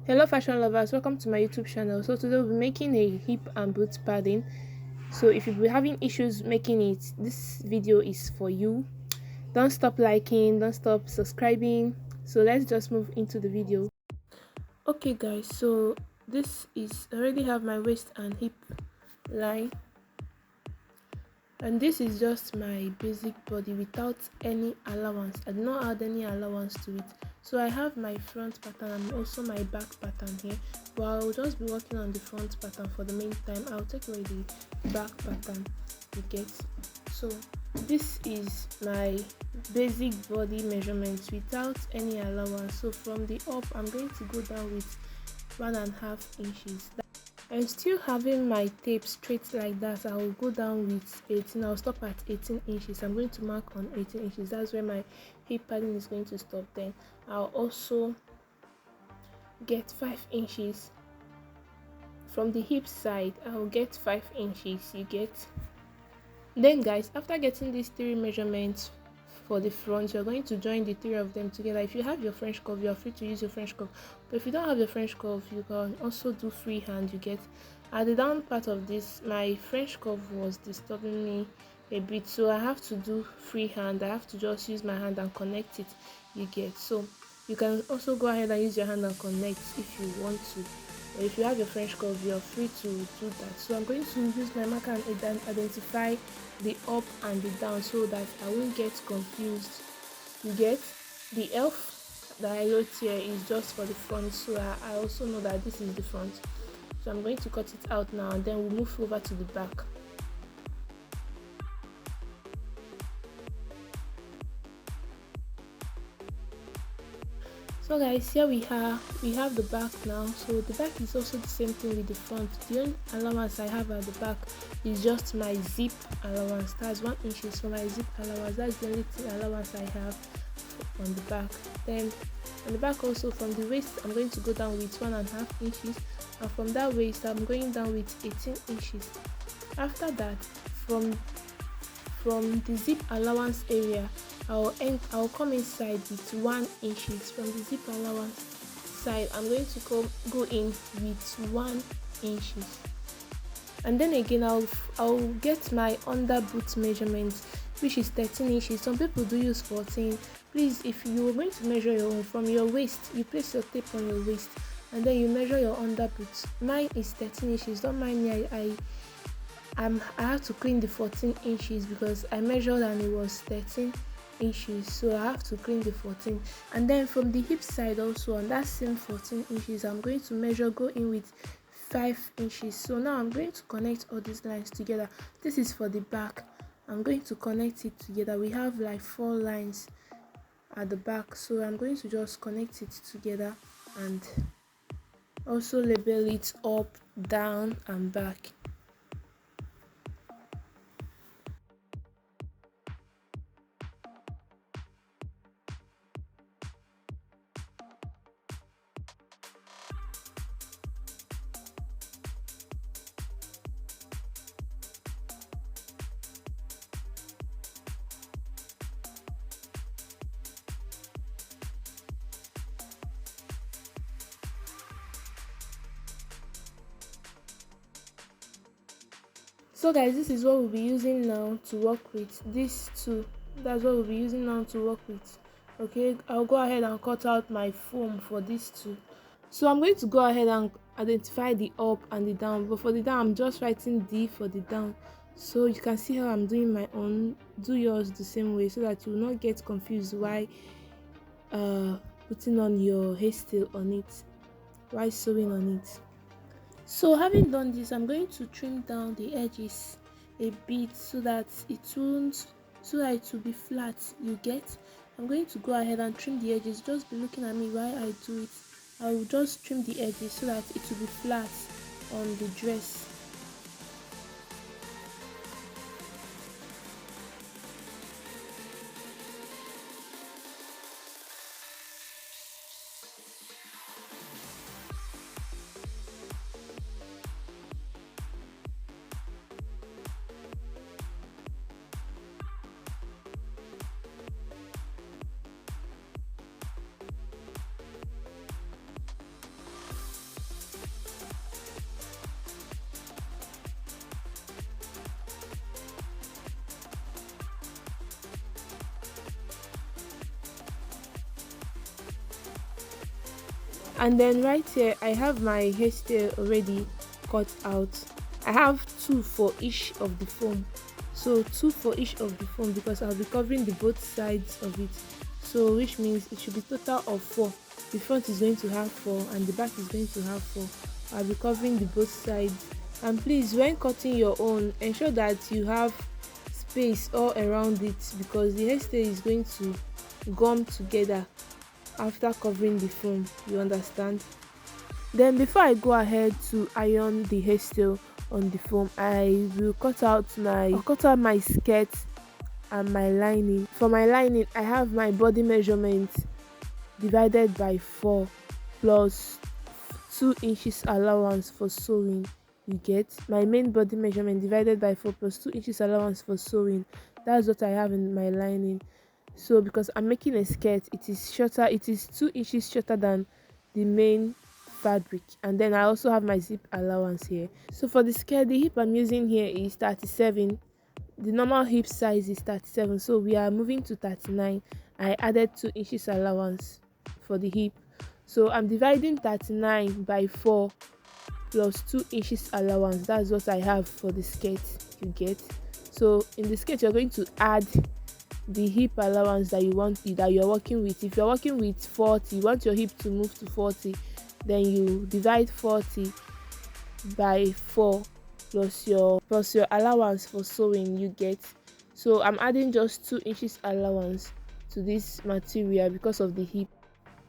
Hello fashion lovers, welcome to my YouTube channel. So today we'll be making a hip and boot padding. So if you've been having issues making it, this video is for you. Don't stop liking, don't stop subscribing. So let's just move into the video. Okay guys, so this is I already have my waist and hip line, and this is just my basic body without any allowance. I did not add any allowance to it. So I have my front pattern and also my back pattern here, but I'll just be working on the front pattern for the meantime. I'll take away the back pattern you get. So this is my basic body measurements without any allowance. So from the up, I'm going to go down with 1.5 inches. I'm still having my tape straight like that. I will go down with 18. I'll stop at 18 inches. I'm going to mark on 18 inches. That's where my hip padding is going to stop. Then I'll also get 5 inches from the hip side. I'll get 5 inches. You get. Then guys, after getting these 3 measurements for the front, you're going to join the 3 of them together. If you have your French curve, you're free to use your French curve, but if you don't have your French curve, you can also do freehand. You get. At the down part of this, my French curve was disturbing me a bit, so I have to do freehand. I have to just use my hand and connect it. You get. So you can also go ahead and use your hand and connect if you want to, but if you have your French curve, you're free to do that. So I'm going to use my marker and identify the up and the down so that I won't get confused. You get. The elf that I wrote here is just for the front, so I also know that this is the front. So I'm going to cut it out now, and then we'll move over to the back. So guys, here we have the back now. So the back is also the same thing with the front. The only allowance I have at the back is just my zip allowance. That's 1 inch for my zip allowance. That's the only allowance I have on the back. Then on the back also, from the waist I'm going to go down with 1.5 inches, and from that waist I'm going down with 18 inches. After that, from the zip allowance area, I'll come inside with 1 inches. From the zip allowance side, I'm going to go in with 1 inches, and then again I'll get my under boot measurement, which is 13 inches. Some people do use 14. Please, if you are going to measure your own, from your waist you place your tape on your waist and then you measure your under boot. Mine is 13 inches. Don't mind me, I have to clean the 14 inches because I measured and it was 13 inches, so I have to clean the 14. And then from the hip side also, on that same 14 inches, I'm going to go in with 5 inches. So now I'm going to connect all these lines together. This is for the back. I'm going to connect it together. We have like 4 lines at the back, so I'm going to just connect it together and also label it up, down and back. So guys, this is what we'll be using now to work with. These two, that's what we'll be using now to work with. Okay, I'll go ahead and cut out my foam for these two. So I'm going to go ahead and identify the up and the down, but for the down I'm just writing D for the down, so you can see how I'm doing my own. Do yours the same way so that you will not get confused why putting on your hairstyle on it, why sewing on it. So having done this, I'm going to trim down the edges a bit so that it will be flat. You get. I'm going to go ahead and trim the edges. Just be looking at me while I do it. I will just trim the edges so that it will be flat on the dress. And then right here I have my hairstyle already cut out. I have 2 for each of the foam, so 2 for each of the foam, because I'll be covering the both sides of it, so which means it should be total of 4. The front is going to have 4 and the back is going to have 4. I'll be covering the both sides. And please, when cutting your own, ensure that you have space all around it, because the hairstyle is going to gum together after covering the foam, you understand. Then before I go ahead to iron the hairstyle on the foam, I will cut out my skirt and my lining. For my lining, I have my body measurement divided by 4 plus 2 inches allowance for sewing. You get my main body measurement divided by 4 plus 2 inches allowance for sewing. That's what I have in my lining. So because I'm making a skirt, it is shorter, it is 2 inches shorter than the main fabric. And then I also have my zip allowance here. So for the skirt, the hip I'm using here is 37. The normal hip size is 37, so we are moving to 39. I added 2 inches allowance for the hip, so I'm dividing 39 by 4 plus 2 inches allowance. That's what I have for the skirt, you get. So in the skirt, you're going to add the hip allowance that you're working with. If you're working with 40, you want your hip to move to 40, then you divide 40 by 4 plus your allowance for sewing, you get. So I'm adding just 2 inches allowance to this material because of the hip.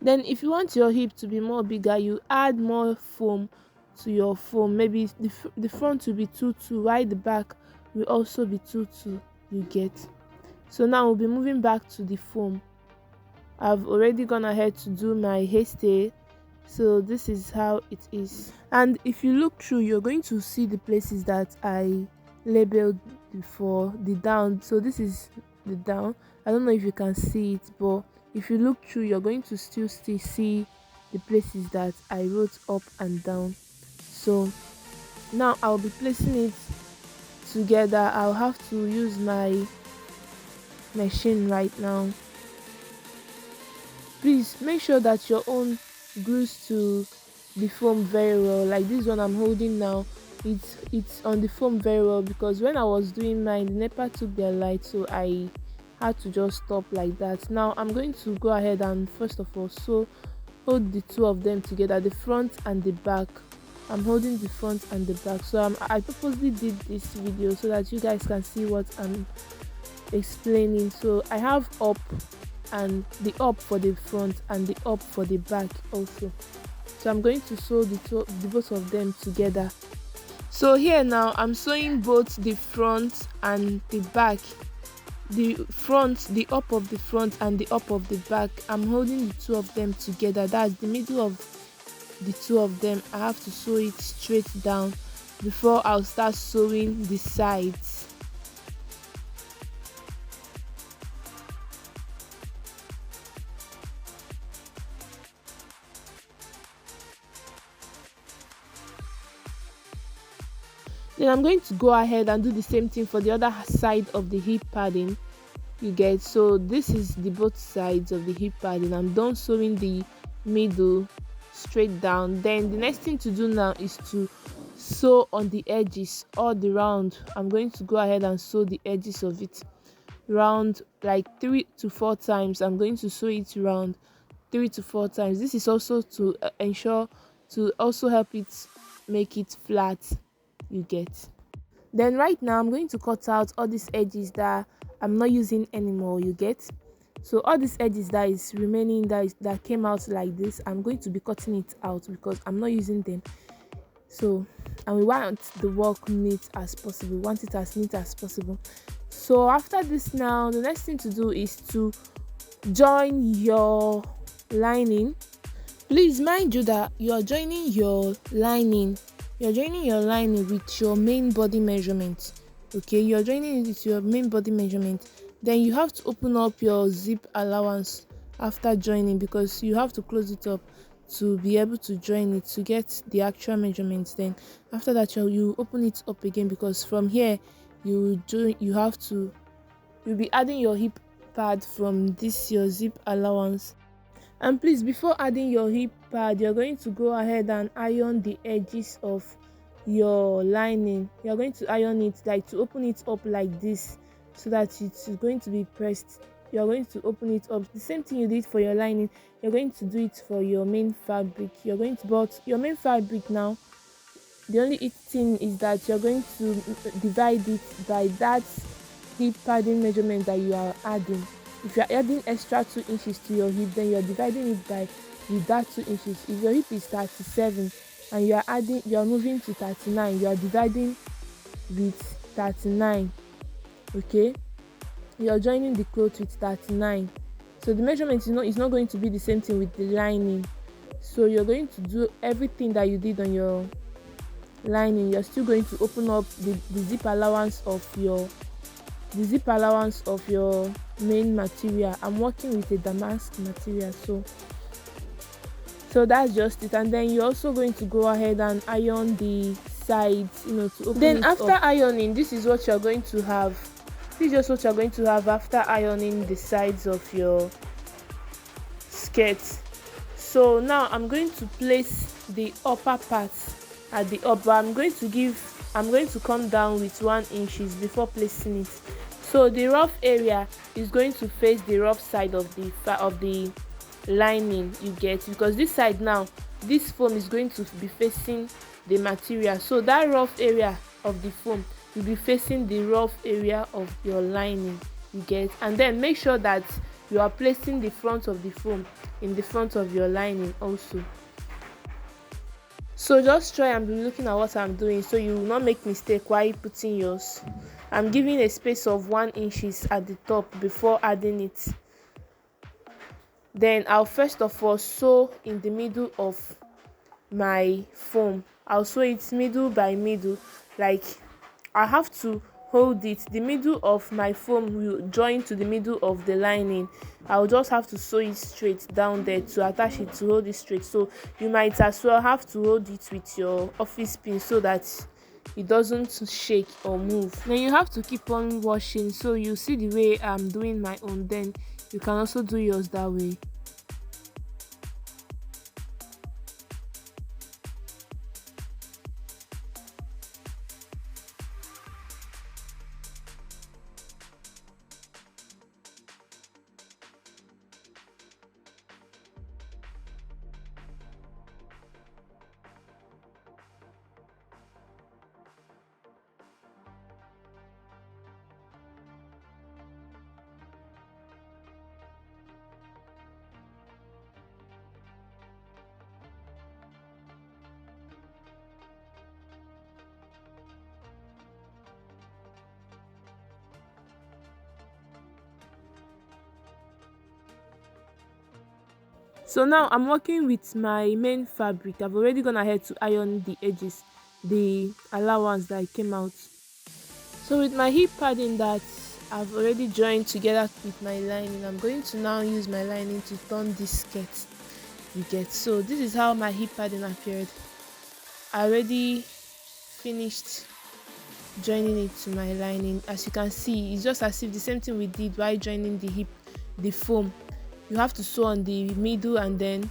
Then if you want your hip to be more bigger, you add more foam to your foam. Maybe the front will be 2-2, while the back will also be 2-2, you get. So now we'll be moving back to the foam. I've already gone ahead to do my hairstyle, so this is how it is. And if you look through, you're going to see the places that I labeled before, the down. So this is the down. I don't know if you can see it, but if you look through, you're going to still see the places that I wrote up and down. So now I'll be placing it together. I'll have to use my machine right now. Please make sure that your own glues to the foam very well. Like this one I'm holding now, it's on the foam very well, because when I was doing mine, the NEPA took their light, so I had to just stop like that. Now I'm going to go ahead and first of all hold the 2 of them together, the front and the back. I'm holding the front and the back. So I purposely did this video so that you guys can see what I'm explaining. So I have up, and the up for the front and the up for the back also. So I'm going to sew the both of them together. So here now I'm sewing both the front and the back. The front, the up of the front and the up of the back, I'm holding the 2 of them together. That's the middle of the 2 of them. I have to sew it straight down before I'll start sewing the sides. Then I'm going to go ahead and do the same thing for the other side of the hip padding, you get. So this is the both sides of the hip padding. I'm done sewing the middle straight down. Then the next thing to do now is to sew on the edges all the round. I'm going to go ahead and sew the edges of it round like 3 to 4 times. I'm going to sew it round 3 to 4 times. This is also to also help it make it flat, you get. Then right now I'm going to cut out all these edges that I'm not using anymore, you get. So all these edges that is remaining, that came out like this, I'm going to be cutting it out because I'm not using them. So, and we want the work neat as possible, we want it as neat as possible. So after this, now the next thing to do is to join your lining. Please mind you that you're joining your lining with your main body measurement. Okay, you're joining it with your main body measurement. Then you have to open up your zip allowance after joining, because you have to close it up to be able to join it to get the actual measurements. Then after that, you open it up again, because from here you'll be adding your hip pad from this your zip allowance. And please, before adding your hip pad, you're going to go ahead and iron the edges of your lining. You're going to iron it, like to open it up like this, so that it's going to be pressed. You're going to open it up. The same thing you did for your lining, you're going to do it for your main fabric. You're going to, but your main fabric now, the only thing is that you're going to divide it by that hip padding measurement that you are adding. If you are adding extra 2 inches to your hip, then you're dividing it by with that 2 inches. If your hip is 37 and you are moving to 39, you are dividing with 39. Okay, you're joining the cloth with 39. So the measurement is not going to be the same thing with the lining. So you're going to do everything that you did on your lining. You're still going to open up the zip allowance of your main material. I'm working with a damask material, so that's just it. And then you're also going to go ahead and iron the sides, to open then it after up. Ironing, this is what you're going to have. This is just what you're going to have after ironing the sides of your skirt. So now I'm going to place the upper part at the upper. I'm going to come down with 1 inches before placing it. So the rough area is going to face the rough side of the lining, you get, because this side now, this foam is going to be facing the material. So that rough area of the foam will be facing the rough area of your lining, you get. And then make sure that you are placing the front of the foam in the front of your lining also. So just try and be looking at what I'm doing, so you will not make mistake while putting yours. I'm giving a space of 1 inches at the top before adding it. Then I'll first of all sew in the middle of my foam. I'll sew it middle by middle, like I have to hold it. The middle of my foam will join to the middle of the lining. I'll just have to sew it straight down there to attach it, to hold it straight. So you might as well have to hold it with your office pin so that it doesn't shake or move. Then you have to keep on washing. So you see the way I'm doing my own, then you can also do yours that way. So now I'm working with my main fabric. I've already gone ahead to iron the edges, the allowance that came out. So with my hip padding that I've already joined together with my lining, I'm going to now use my lining to turn this skirt, you get. So this is how my hip padding appeared. I already finished joining it to my lining. As you can see, it's just as if the same thing we did while joining the foam. You have to sew on the middle and then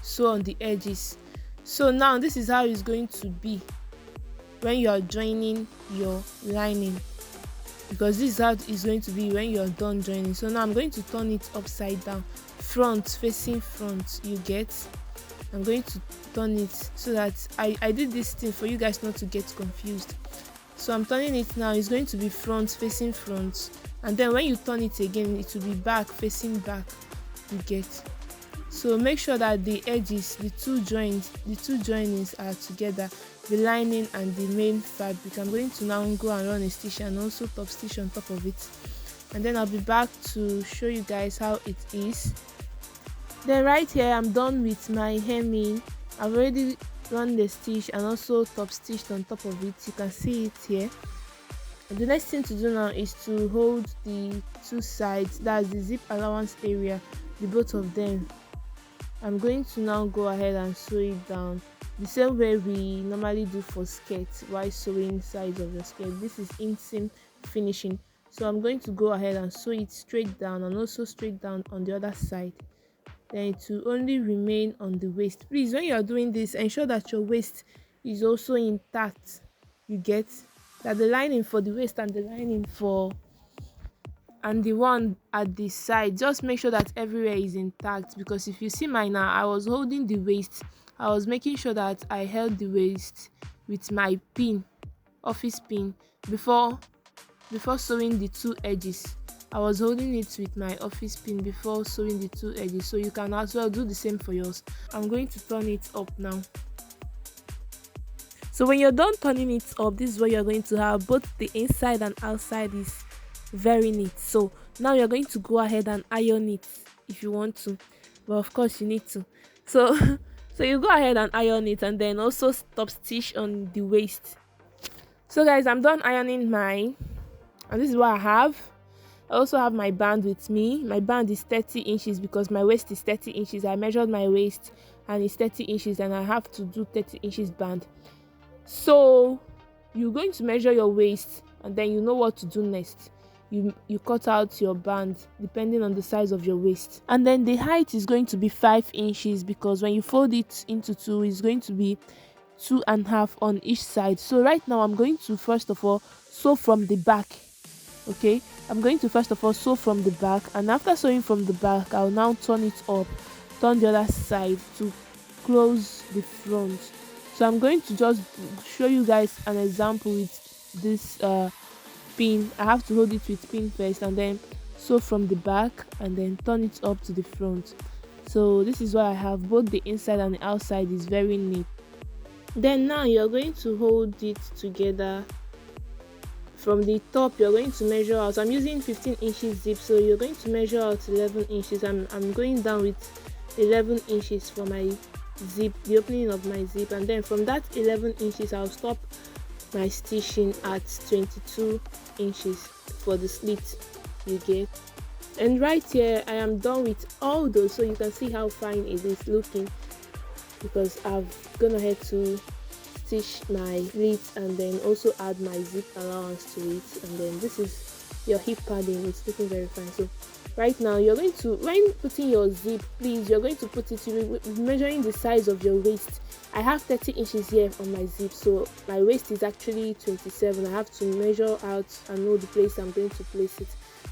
sew on the edges. So now this is how it's going to be when you are joining your lining, because this is how it's going to be when you're done joining. So now I'm going to turn it upside down, front facing front, you get. I'm going to turn it so that I did this thing for you guys not to get confused. So I'm turning it now. It's going to be front facing front, and then when you turn it again, it will be back facing back, you get. So make sure that the edges, the two joinings are together, the lining and the main fabric. I'm going to now go and run a stitch and also top stitch on top of it, and then I'll be back to show you guys how it is. Then right here I'm done with my hemming. I've already run the stitch and also top stitched on top of it. You can see it here. The next thing to do now is to hold the two sides, that's the zip allowance area, the both of them. I'm going to now go ahead and sew it down the same way we normally do for skirts while sewing sides of the skirt. This is inseam finishing, so I'm going to go ahead and sew it straight down and also straight down on the other side. then it will only remain on the waist. Please, when you are doing this, ensure that your waist is also intact. You get that the lining for the waist and the lining for and the one at the side, just make sure that everywhere is intact, because if you see mine now, I was holding the waist, I was making sure that I held the waist with my pin, office pin, before sewing the two edges. I was holding it with my office pin before sewing the two edges, so you can as well do the same for yours. I'm going to turn it up now. So when you're done turning it up, this is what you're going to have. Both the inside and outside is very neat. So now you're going to go ahead and iron it if you want to, but of course you need to. So so you go ahead and iron it, and then also stop stitch on the waist. So guys, I'm done ironing mine, and this is what I have. I also have my band with me. My band is 30 inches because my waist is 30 inches. I measured my waist and it's 30 inches, and I have to do 30 inches band. So you're going to measure your waist, and then you know what to do next. You cut out your band depending on the size of your waist, and then the height is going to be 5 inches, because when you fold it into two, it's going to be 2.5 on each side. So right now I'm going to first of all sew from the back. Okay, I'm going to first of all sew from the back, and after sewing from the back, I'll now turn it up, turn the other side to close the front. So I'm going to just show you guys an example with this pin. I have to hold it with pin first, and then sew from the back, and then turn it up to the front. So this is what I have. Both the inside and the outside is very neat. Then now you're going to hold it together. From the top, you're going to measure out. I'm using 15 inches zip, so you're going to measure out 11 inches. I'm going down with 11 inches for my zip, the opening of my zip, and then from that 11 inches I'll stop my stitching at 22 inches for the slit, you get. And right here I am done with all those, so you can see how fine it is looking, because I've gone ahead to stitch my pleats and then also add my zip allowance to it, and then this is your hip padding. It's looking very fine. So right now you're going to, when putting your zip, please, you're going to put it, you're measuring the size of your waist. I have 30 inches here on my zip, so my waist is actually 27. I have to measure out and know the place I'm going to place it.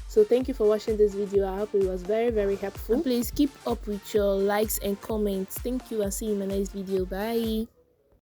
So thank you for watching this video. I hope it was very helpful, and please keep up with your likes and comments. Thank you, and see you in my next video. Bye.